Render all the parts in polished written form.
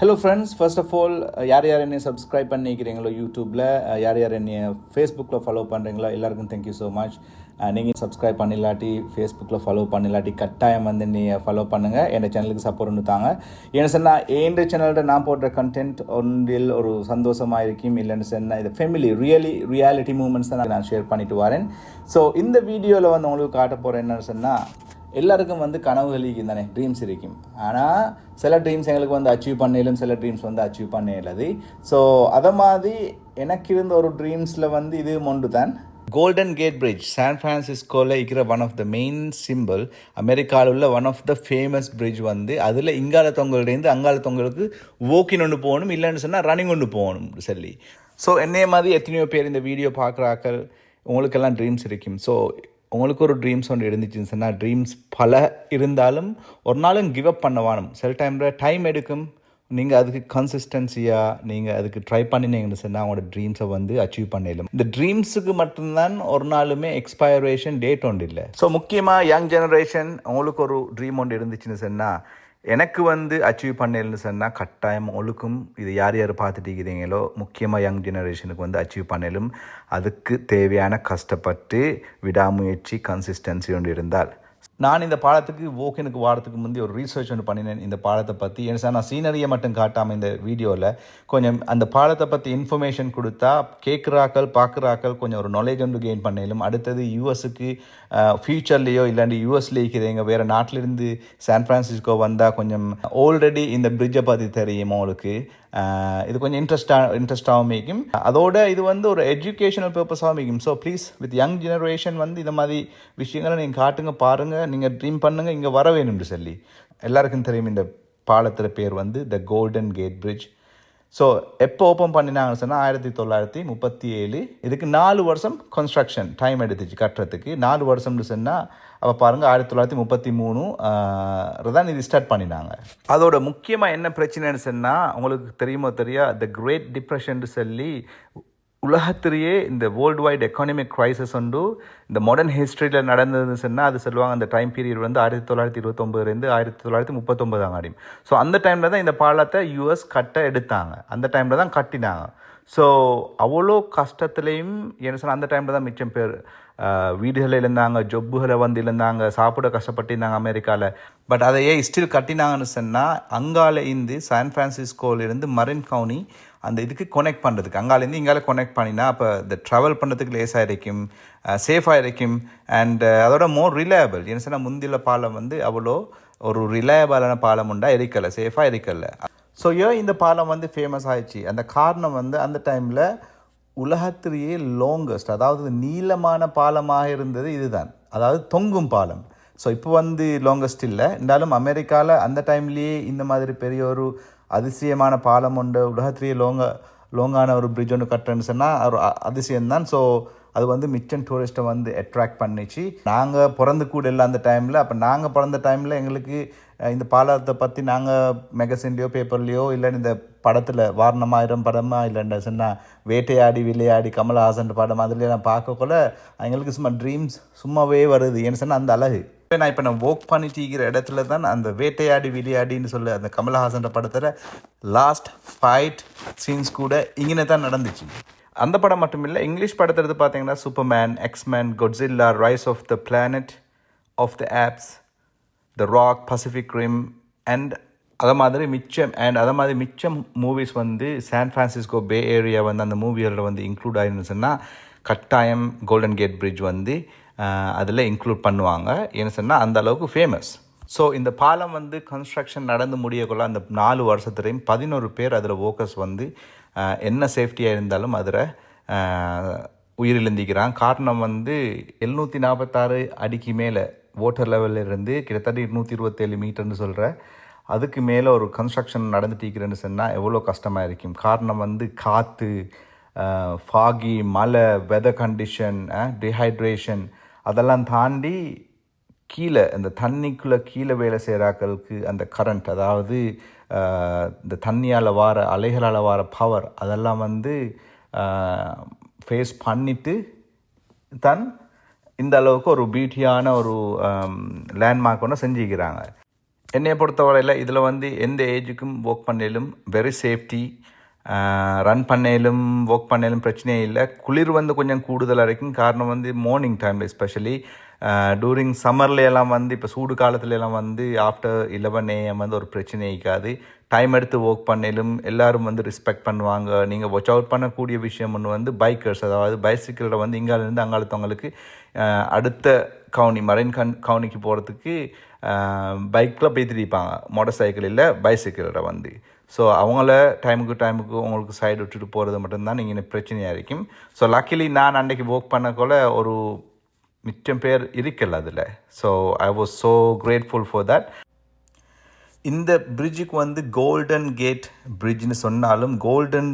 Hello friends, first of all யார் யார் என்னை சப்ஸ்கிரைப் பண்ணிக்கிறீங்களோ யூடியூப்பில், யார் யார் என்னை ஃபேஸ்புக்கில் ஃபாலோ பண்ணுறீங்களோ எல்லாருக்கும் தேங்க்யூ ஸோ மச். நீங்கள் சப்ஸ்கிரைப் பண்ணிலாட்டி ஃபேஸ்புக்கில் ஃபாலோ பண்ணிலாட்டி கட்டாயம் வந்து நீங்கள் ஃபாலோ பண்ணுங்கள். என் சேனலுக்கு சப்போர்ட் தாங்க. ஏன்னு சொன்னால் என் சேனலில் நான் போடுற கண்டென்ட் ஒன்றில் ஒரு சந்தோஷமாக இருக்கும். இல்லைன்னு சொன்னால் இது ஃபேமிலி ரியாலிட்டி மூமெண்ட்ஸ் தான் நான் ஷேர் பண்ணிட்டு வரேன். ஸோ இந்த வீடியோவில் வந்து உங்களுக்கு காட்ட போகிறேன் என்னன்னு சொன்னால், எல்லாருக்கும் வந்து கனவுகள் இருக்கும் தானே, ட்ரீம்ஸ் இருக்கும். ஆனால் சில ட்ரீம்ஸ் எங்களுக்கு வந்து அச்சீவ் பண்ணலும், சில ட்ரீம்ஸ் வந்து அச்சீவ் பண்ணலாது. ஸோ அதை மாதிரி எனக்கு இருந்த ஒரு ட்ரீம்ஸில் வந்து இது ஒன்று தான். கோல்டன் கேட் பிரிட்ஜ் சான் ஃப்ரான்சிஸ்கோவில் இருக்கிற one of the main symbol, அமெரிக்காவில் உள்ள one of the famous bridge வந்து அதில் இங்கால தொங்கலேருந்து அங்கால தொங்கலுக்கு வாக்கிங் ஒன்று போகணும், இல்லைன்னு சொன்னால் ரன்னிங் ஒன்று போகணும் சொல்லி. ஸோ என்னைய மாதிரி எத்தனையோ பேர் இந்த வீடியோ பார்க்குறாக்கள், உங்களுக்கெல்லாம் ட்ரீம்ஸ் இருக்கும். ஸோ உங்களுக்கு ஒரு ட்ரீம்ஸ் ஒன்று இருந்துச்சுன்னு சொன்னால், ட்ரீம்ஸ் பல இருந்தாலும் ஒரு நாளும் கிவ் அப் பண்ண வேணும். சில டைம் எடுக்கும். நீங்கள் அதுக்கு கன்சிஸ்டன்சியாக நீங்கள் அதுக்கு ட்ரை பண்ணினீங்கன்னு சொன்னால் அவங்களோட ட்ரீம்ஸை வந்து அச்சீவ் பண்ணிடலாம். இந்த ட்ரீம்ஸுக்கு மட்டும்தான் ஒரு நாளுமே எக்ஸ்பைரேஷன் டேட் ஒன்று இல்லை. ஸோ முக்கியமாக யங் ஜெனரேஷன், உங்களுக்கு ஒரு ட்ரீம் ஒன்று இருந்துச்சுன்னு சொன்னால், எனக்கு வந்து அச்சீவ் பண்ணலன்னு சொன்னால் கட்டாயம் ஒழுக்கும். இது யார் யார் பார்த்துட்டு இருக்கிறீங்களோ, முக்கியமாக யங் ஜெனரேஷனுக்கு வந்து அச்சீவ் பண்ணலும். அதுக்கு தேவையான கஷ்டப்பட்டு விடாமுயற்சி கன்சிஸ்டன்சி ஒன்று இருந்தால். நான் இந்த பாடத்துக்கு வாக்கினுக்கு வாரத்துக்கு முந்தி ஒரு ரீசர்ச் ஒன்று பண்ணினேன் இந்த பாடத்தை பற்றி. ஏன்னா சார், நான் சீனரியை மட்டும் காட்டாமல் இந்த வீடியோவில் கொஞ்சம் அந்த பாடத்தை பற்றி இன்ஃபர்மேஷன் கொடுத்தா கேட்குறாக்கள் பார்க்குறாக்கள் கொஞ்சம் ஒரு நாலேஜ் ஒன்று கெயின் பண்ணலும். அடுத்தது யூஎஸுக்கு ஃப்யூச்சர்லேயோ இல்லாண்டி யூஎஸ்லேயே இருக்கிறவங்க வேறு நாட்டிலிருந்து சான் ஃப்ரான்சிஸ்கோ வந்தால் கொஞ்சம் ஆல்ரெடி இந்த பிரிட்ஜை பற்றி தெரியும் உங்களுக்கு. இது கொஞ்சம் இன்ட்ரெஸ்டாகவும் இருக்கும். அதோட இது வந்து ஒரு எஜுகேஷனல் பர்பஸாகவும் இருக்கும். So please with young generation வந்து இந்த மாதிரி விஷயங்களை நீங்கள் காட்டுங்க, பாருங்கள், நீங்கள் ட்ரீம் பண்ணுங்கள், இங்கே வர வேணும்னு சொல்லி. எல்லாருக்கும் தெரியும் இந்த பாலத்தில் பேர் வந்து the golden gate bridge. So எப்போ ஓப்பன் பண்ணினாங்கன்னு சொன்னால் 1937. இதுக்கு 4 வருஷம் கன்ஸ்ட்ரக்ஷன் டைம் எடுத்துச்சு கட்டுறதுக்கு. 4 வருஷம்னு சொன்னால் அப்போ பாருங்கள், 1933 தான் இது ஸ்டார்ட் பண்ணினாங்க. அதோட முக்கியமாக என்ன பிரச்சனைன்னு சொன்னால், உங்களுக்கு தெரியுமோ தெரியா, த கிரேட் டிப்ரெஷன் சொல்லி உலகத்திலேயே இந்த வேர்ல்டு வைட் எக்கானமிக் க்ரைசிஸ் உண்டு இந்த மாடர்ன் ஹிஸ்ட்ரியில் நடந்ததுன்னு சொன்னால் அது சொல்லுவாங்க. அந்த டைம் பீரியட் வந்து 1929 1939 ஆடியும். ஸோ அந்த டைமில் தான் இந்த பாலத்தை யூஎஸ் கட்ட எடுத்தாங்க. அந்த டைமில் தான் கட்டினாங்க. ஸோ அவ்வளோ கஷ்டத்துலேயும் என்ன சொன்னால் அந்த டைமில் தான் மிச்சம் பேர் வீடுகளில் இருந்தாங்க, ஜொப்புகளை வந்து இருந்தாங்க, சாப்பிட கஷ்டப்பட்டு இருந்தாங்க அமெரிக்காவில். பட் அதையே ஸ்டில் கட்டினாங்கன்னு சொன்னால், அங்கால இருந்து சான் ஃப்ரான்சிஸ்கோவிலேருந்து மரின் கவுனி அந்த இதுக்கு கனெக்ட் பண்ணுறதுக்கு, அங்காலேருந்து இங்கால கனெக்ட் பண்ணினா அப்போ இந்த ட்ராவல் பண்ணுறதுக்கு லேஸாக இருக்கும், சேஃபாக இருக்கும். அண்ட் அதோட மோர் ரிலையபிள். என்ன சொன்னால் முந்தில பாலம் வந்து அவ்வளோ ஒரு ரிலையபிளான பாலம் உண்டா இருக்கலை, சேஃபாக இருக்கலை. ஸோ ஏன் இந்த பாலம் வந்து ஃபேமஸ் ஆயிடுச்சு? அந்த காரணம் வந்து அந்த டைமில் உலகத்திலேயே லாங்கஸ்ட், அதாவது நீளமான பாலமாக இருந்தது இதுதான், அதாவது தொங்கும் பாலம். ஸோ இப்போ வந்து லாங்கஸ்ட் இல்லை இருந்தாலும் அமெரிக்காவில் அந்த டைம்லேயே இந்த மாதிரி பெரிய ஒரு அதிசயமான பாலம் உண்டு, உலகத்திலேயே லாங்கான ஒரு பிரிட்ஜ் ஒன்று கட்டுறேன்னு சொன்னால் ஒரு அதிசயம்தான். ஸோ அது வந்து மிச்சம் டூரிஸ்ட்டை வந்து அட்ராக்ட் பண்ணிச்சு. நாங்கள் பிறந்து கூட இல்லை அந்த டைமில். அப்போ நாங்கள் பிறந்த டைமில் எங்களுக்கு இந்த பாலத்தை பற்றி நாங்கள் மேகசின்லேயோ பேப்பர்லேயோ இல்லை இந்த படத்தில் வாரணமாயிரம் படமாக இல்லைன்னு சொன்னால் வேட்டையாடி விளையாடி கமலஹாசன் படம் அதில் நான் பார்க்கக்குள்ள எங்களுக்கு சும்மா ட்ரீம்ஸ் சும்மாவே வருது. ஏன்னு சொன்னால் அந்த அழகு. இப்போ நான் ஒர்க் பண்ணிட்டு இருக்கிற இடத்துல தான் அந்த வேட்டையாடி விளையாடின்னு சொல்லி அந்த கமலஹாசன் படத்தில் லாஸ்ட் ஃபைட் சீன்ஸ் கூட இங்கே தான் நடந்துச்சு. அந்த படம் மட்டும் இல்லை, இங்கிலீஷ் படத்தை எடுத்து பார்த்தீங்கன்னா Superman, X-Men, Godzilla, rise of the planet of the apes, the rock, Pacific rim and அதை மாதிரி மிச்சம் மூவிஸ் வந்து சான் ஃப்ரான்சிஸ்கோ பே ஏரியா வந்து அந்த மூவிகளில் வந்து இன்க்ளூட் ஆகிருந்துச்சுன்னா கட்டாயம் கோல்டன் கேட் பிரிட்ஜ் வந்து அதில் இன்க்ளூட் பண்ணுவாங்க. ஏன்னு சொன்னால் அந்த அளவுக்கு ஃபேமஸ். ஸோ இந்த பாலம் வந்து கன்ஸ்ட்ரக்ஷன் நடந்து முடியக்குள்ள அந்த 4 வருஷத்துலேயும் 11 பேர் அதில் ஒர்க்கர்ஸ் வந்து என்ன சேஃப்டியாக இருந்தாலும் அதில் உயிரிழந்திக்கிறாங்க. காரணம் வந்து 746 அடிக்கு மேலே வாட்டர் லெவலில் இருந்து கிட்டத்தட்ட 227 மீட்டர்னு சொல்கிற அதுக்கு மேலே ஒரு கன்ஸ்ட்ரக்ஷன் நடந்துட்டு இருக்கிறேன்னு சொன்னால் எவ்வளோ கஷ்டமாக இருக்கும். காரணம் வந்து காற்று, ஃபாகி, மழை, வெதர் கண்டிஷன், டிஹைட்ரேஷன் அதெல்லாம் தாண்டி கீழே அந்த தண்ணிக்குள்ளே கீழே வேலை செய்கிறாக்களுக்கு அந்த கரண்ட், அதாவது இந்த தண்ணியால் வார அலைகளால் வார பவர் அதெல்லாம் வந்து ஃபேஸ் பண்ணிவிட்டு தான் இந்த அளவுக்கு ஒரு பியூட்டியான ஒரு லேண்ட்மார்க் ஒன்று செஞ்சுக்கிறாங்க. என்னையை பொறுத்தவரையில் இதில் வந்து எந்த ஏஜுக்கும் ஒர்க் பண்ணலும் வெரி சேஃப்டி, ரன் பண்ணலும் ஒர்க் பண்ணலும் பிரச்சனையே இல்லை. குளிர் வந்து கொஞ்சம் கூடுதலாக இருக்கும். காரணம் வந்து மார்னிங் டைமில் எஸ்பெஷலி டூரிங் சம்மர்ல எல்லாம் வந்து இப்போ சூடு காலத்துல எல்லாம் வந்து ஆஃப்டர் 11 AM வந்து ஒரு பிரச்சனை இருக்காது. டைம் எடுத்து ஒர்க் பண்ணலும் எல்லோரும் வந்து ரெஸ்பெக்ட் பண்ணுவாங்க. நீங்கள் வாட்ச் அவுட் பண்ணக்கூடிய விஷயம் ஒன்று வந்து பைக்கர்ஸ், அதாவது பைசிக்கிளில் வந்து இங்காலேருந்து அங்காலத்தவங்களுக்கு அடுத்த கவுனி மரைன் கவுனிக்கு போகிறதுக்கு பைக்கில் போய்த்திருப்பாங்க, மோட்டர் சைக்கிள் இல்லை பைசிக்கிளில் வந்து. ஸோ அவங்கள டைமுக்கு உங்களுக்கு சைடு விட்டுட்டு போகிறது மட்டும்தான் நீங்கள் பிரச்சனையாக இருக்கும். ஸோ லக்கிலி நான் அன்றைக்கி ஒர்க் பண்ணக்குள்ள ஒரு மிச்சம் பேர் இருக்கல அதில். So I was so grateful for that. இந்த பிரிட்ஜுக்கு வந்து கோல்டன் கேட் பிரிட்ஜ்னு சொன்னாலும் கோல்டன்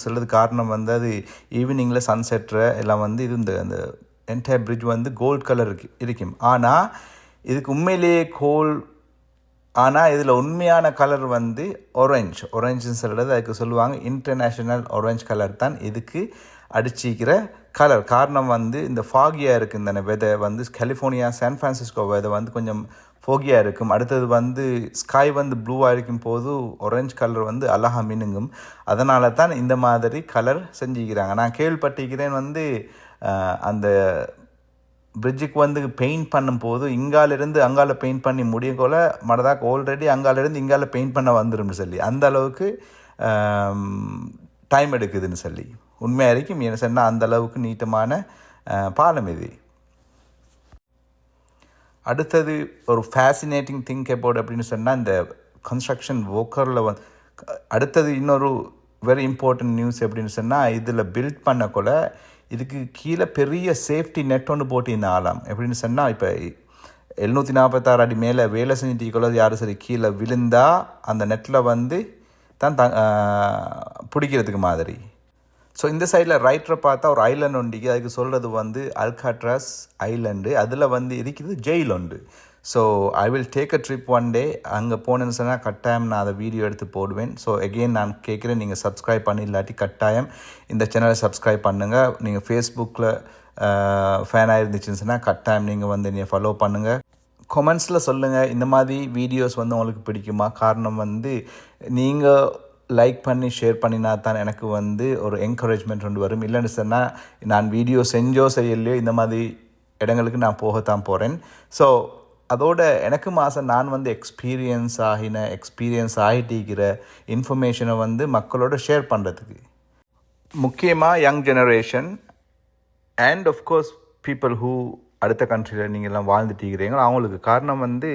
சொல்கிறது காரணம் வந்து அது ஈவினிங்கில் சன்செட்ற எல்லாம் வந்து இது இந்த என்டையர் பிரிட்ஜ் வந்து கோல்ட் கலர் இருக்கும். ஆனால் இதுக்கு உண்மையிலேயே ஆனால் இதில் உண்மையான கலர் வந்து ஒரேஞ்சுன்னு சொல்கிறது அதுக்கு சொல்லுவாங்க இன்டர்நேஷ்னல் ஆரஞ்ச் கலர் தான் இதுக்கு அடிச்சிக்கிற கலர். காரணம் வந்து இந்த ஃபாகியாக இருக்குது. இந்த வெதை வந்து கலிஃபோர்னியா சான் ஃப்ரான்சிஸ்கோ வெதை வந்து கொஞ்சம் ஃபோகியாக இருக்கும். அடுத்தது வந்து ஸ்கை வந்து ப்ளூவாக இருக்கும் போது ஒரேஞ்ச் கலர் வந்து அழகா மினுங்கும். அதனால தான் இந்த மாதிரி கலர் செஞ்சுக்கிறாங்க. நான் கேள்விப்பட்டிருக்கிறேன் வந்து அந்த பிரிட்ஜுக்கு வந்து பெயிண்ட் பண்ணும்போது இங்காலிருந்து அங்கால பெயிண்ட் பண்ணி முடியக்கோல மடதாக்கு ஆல்ரெடி அங்காலிருந்து இங்கால பெயிண்ட் பண்ண வந்துடும் சொல்லி அந்த அளவுக்கு டைம் எடுக்குதுன்னு சொல்லி உண்மையாக இருக்கும். என்ன சொன்னால் அந்த அளவுக்கு நீட்டமான பாலம் இது. அடுத்தது ஒரு ஃபேசினேட்டிங் திங்க் அபவுட் அப்படின்னு சொன்னால் இந்த கன்ஸ்ட்ரக்ஷன் ஒர்க்கரில் அடுத்தது இன்னொரு வெரி இம்பார்ட்டன்ட் நியூஸ் எப்படின்னு சொன்னால் இதில் பில்ட் பண்ணக்குள்ள இதுக்கு கீழே பெரிய சேஃப்டி நெட் ஒன்று போட்டிருந்த ஆளாம். எப்படின்னு சொன்னால் இப்போ 746 அடி மேலே வேலை செஞ்சுட்டு யாரும் சரி கீழே விழுந்தால் அந்த நெட்டில் வந்து தான் பிடிக்கிறதுக்கு மாதிரி. ஸோ இந்த சைடில் ரைட்டரை பார்த்தா ஒரு ஐலண்ட் ஒண்டிக்கு அதுக்கு சொல்கிறது வந்து அல்காட்ராஸ் ஐலண்டு. அதில் வந்து இருக்குது ஜெயில் உண்டு. So I will take a trip one day. அங்கே போனேன்னு சொன்னால் கட்டாயம் நான் அதை வீடியோ எடுத்து போடுவேன். ஸோ எகெயின் நான் கேட்குறேன், நீங்கள் சப்ஸ்கிரைப் பண்ணி இல்லாட்டி கட்டாயம் இந்த சேனலை சப்ஸ்கிரைப் பண்ணுங்கள். நீங்கள் ஃபேஸ்புக்கில் ஃபேனாக இருந்துச்சுன்னு சொன்னால் கட்டாயம் நீங்கள் வந்து நீங்கள் ஃபாலோ பண்ணுங்கள். கொமெண்ட்ஸில் சொல்லுங்கள் இந்த மாதிரி வீடியோஸ் வந்து உங்களுக்கு பிடிக்குமா. காரணம் வந்து நீங்கள் லைக் பண்ணி ஷேர் பண்ணினா தான் எனக்கு வந்து ஒரு என்கரேஜ்மெண்ட் ஒன்று வரும். இல்லைன்னு சொன்னால் நான் வீடியோ செய்யலையோ இந்த மாதிரி இடங்களுக்கு நான் போகத்தான் போகிறேன். ஸோ அதோட எனக்கும் ஆசை நான் வந்து எக்ஸ்பீரியன்ஸ் ஆகிட்டிருக்கிற இன்ஃபர்மேஷனை வந்து மக்களோட ஷேர் பண்ணுறதுக்கு. முக்கியமாக young generation and of course people who அடுத்த கண்ட்ரியில் நீங்கள்லாம் வாழ்ந்துட்டிருக்கிறீங்களோ அவங்களுக்கு. காரணம் வந்து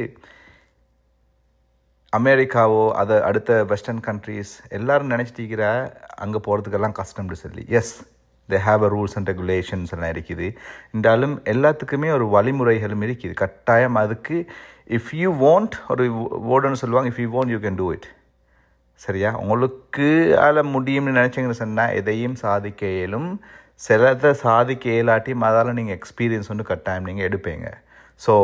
அமெரிக்காவோ அதை அடுத்த வெஸ்டர்ன் கண்ட்ரீஸ் எல்லோரும் நினச்சிட்டிருக்கிற அங்கே போகிறதுக்கெல்லாம் கஷ்டம்னு சொல்லி. Yes, they have a rules and regulations எல்லாம் இருக்குது. என்றாலும் எல்லாத்துக்குமே ஒரு வழிமுறைகளும் இருக்குது. கட்டாயம் அதுக்கு இஃப் யூ வாண்ட் ஒரு வேர்டுன்னு சொல்லுவாங்க, if you want you can do it. சரியா? உங்களுக்கு அதில் முடியும்னு நினச்சிங்கன்னு சொன்னால் எதையும் சாதிக்க இயலும். சிலதை சாதிக்க இயலாட்டியும் அதால் நீங்கள் எக்ஸ்பீரியன்ஸ் வந்து கட்டாயம் நீங்கள் எடுப்பீங்க. ஸோ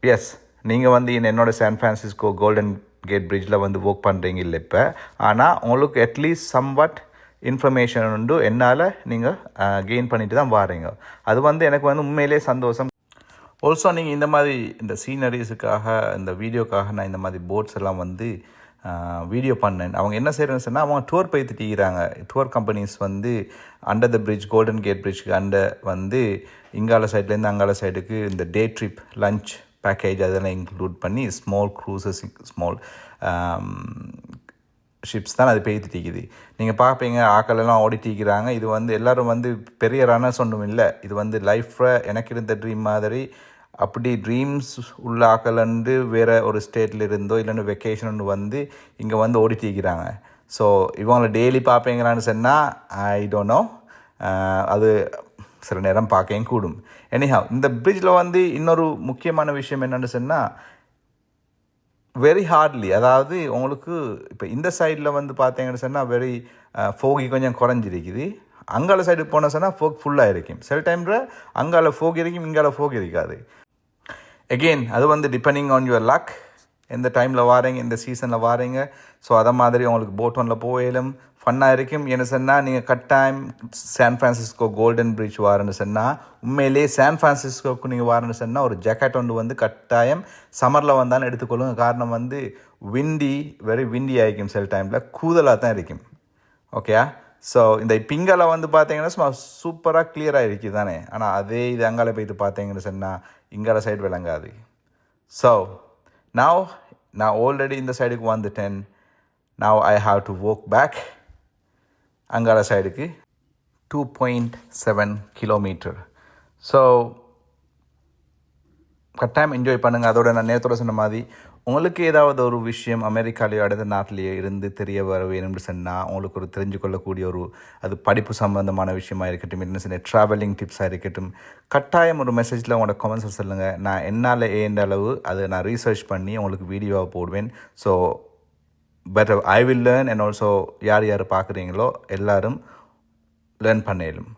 எஸ், நீங்கள் வந்து என்னோடய சான் ஃப்ரான்சிஸ்கோ கோல்டன் கேட் பிரிட்ஜில் வந்து ஒர்க் பண்ணுறீங்க இல்லை இப்போ. ஆனால் உங்களுக்கு அட்லீஸ்ட் சம்வாட் இன்ஃபர்மேஷன் உண்டு என்னால் நீங்கள் கெயின் பண்ணிட்டு தான் வாரீங்க. அது வந்து எனக்கு வந்து உண்மையிலே சந்தோஷம். ஆல்சோ நீங்கள் இந்த மாதிரி இந்த சீனரிஸுக்காக இந்த வீடியோக்காக நான் இந்த மாதிரி போட்ஸ் எல்லாம் வந்து வீடியோ பண்ணேன். அவங்க என்ன செய்கிறேன்னு சொன்னால் அவங்க டூர் போய்த்துட்டிக்கிறாங்க. டூர் கம்பெனிஸ் வந்து under the bridge golden gate பிரிட்ஜுக்கு அண்டர் வந்து இங்கால சைட்லேருந்து அங்கால சைடுக்கு இந்த டே ட்ரிப் லஞ்ச் பேக்கேஜ் அதெல்லாம் இன்க்ளூட் பண்ணி ஸ்மால் க்ரூசஸ் ஸ்மால் ஷிப்ஸ் தான் அது பெய்துட்டிக்குது. நீங்கள் பார்ப்பீங்க ஆக்களெல்லாம் ஓடிட்டிக்கிறாங்க. இது வந்து எல்லோரும் வந்து பெரிய ரன்னர்ஸ் ஒன்றும் இல்லை. இது வந்து லைஃப்பில் எனக்கு இருந்த ட்ரீம் மாதிரி அப்படி ட்ரீம்ஸ் உள்ள ஆக்கலண்டு வேறு ஒரு ஸ்டேட்டில் இருந்தோ இல்லைன்னு வெக்கேஷன் ஒன்று வந்து இங்கே வந்து ஓடிட்டிக்கிறாங்க. ஸோ இவங்களை டெய்லி பார்ப்பீங்களான்னு சொன்னால் ஐ டோன்ட் நோ. அது சில நேரம் பார்க்கவும் கூடும். எனிஹாவ் இந்த பிரிட்ஜில் வந்து இன்னொரு முக்கியமான விஷயம் என்னென்னு சொன்னால் வெரி ஹார்ட்லி, அதாவது உங்களுக்கு இப்போ இந்த சைடில் வந்து பார்த்தீங்கன்னு சொன்னால் வெரி ஃபோகி கொஞ்சம் குறைஞ்சிருக்குது. அங்கால சைடு போன சொன்னால் ஃபோக் ஃபுல்லாக இருக்கும். சில டைமில் அங்கால ஃபோக் இருக்கும், இங்கால ஃபோக் இருக்காது. எகெயின் அது வந்து டிபெண்டிங் ஆன் யுவர் லக், எந்த டைமில் வாரீங்க, எந்த சீசனில் வாரீங்க. ஸோ அதை மாதிரி உங்களுக்கு போட் ஒன்றில் போயிலும் ஃபன்னாக இருக்கும். என்ன சொன்னால் நீங்கள் கட்டாயம் சான் ஃப்ரான்சிஸ்கோ கோல்டன் பிரிட்ஜ் வாரன்னு சொன்னால், உண்மையிலே சான் ஃப்ரான்சிஸ்கோக்கு நீங்கள் வாரன்னு சொன்னால் ஒரு ஜாக்கெட் ஒன்று வந்து கட்டாயம் சம்மரில் வந்தாலும் எடுத்துக்கொள்ளுங்க. காரணம் வந்து வெரி விண்டி ஆகிக்கும். சில டைமில் கூதலாக தான் இருக்கும். ஓகேயா? ஸோ இந்த பிங்கலை வந்து பார்த்தீங்கன்னா சும்மா சூப்பராக கிளியராக இருக்குது தானே. ஆனால் அதே இது அங்கால போயிட்டு பார்த்தீங்கன்னு சொன்னால் இங்கால சைடு விளங்காது. ஸோ நான் ஆல்ரெடி இந்த சைடுக்கு வந்துட்டேன். Now I have to walk back அங்கால சைடுக்கு 2.7 கிலோமீட்டர். ஸோ கட்டாயம் என்ஜாய் பண்ணுங்கள். அதோட நான் நேரத்தோட சொன்ன மாதிரி உங்களுக்கு ஏதாவது ஒரு விஷயம் அமெரிக்காலேயோ அடுத்த நாட்டிலேயோ இருந்து தெரிய வர வேணும்னு சொன்னால், உங்களுக்கு ஒரு தெரிஞ்சு கொள்ளக்கூடிய ஒரு அது படிப்பு சம்பந்தமான விஷயமா இருக்கட்டும், என்ன சொன்ன ட்ராவலிங் டிப்ஸாக இருக்கட்டும், கட்டாயம் ஒரு மெசேஜில் உங்களோட கமெண்ட்ஸை சொல்லுங்கள். நான் என்னால் ஏன்ற அளவு அதை நான் ரீசர்ச் பண்ணி உங்களுக்கு வீடியோவாக போடுவேன். So but I will learn and also யார் பார்க்குறீங்களோ எல்லோரும் லேர்ன் பண்ணிடும்.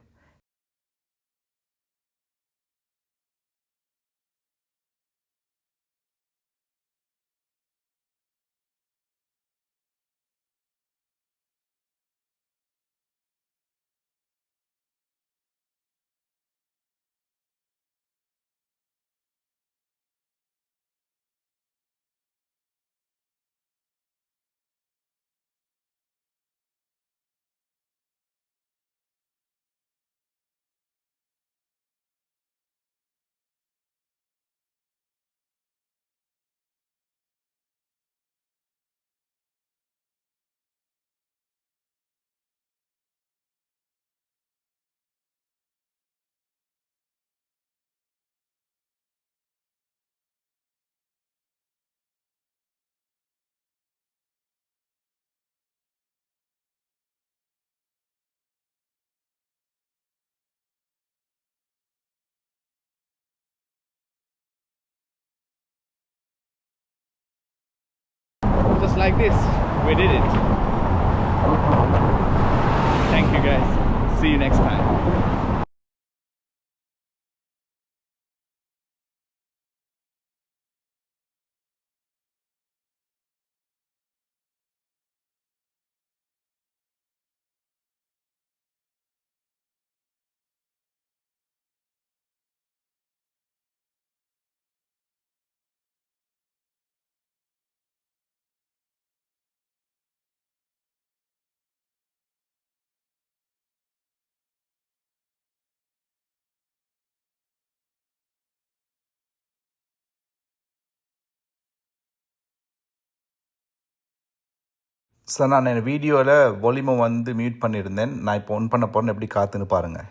Just like this, we did it. Thank you guys. See you next time. So நான் வீடியோவில் வால்யூமை வந்து மியூட் பண்ணியிருந்தேன். நான் இப்போ ஒன் பண்ண போகிறேன். எப்படி காத்துன்னு பாருங்கள்.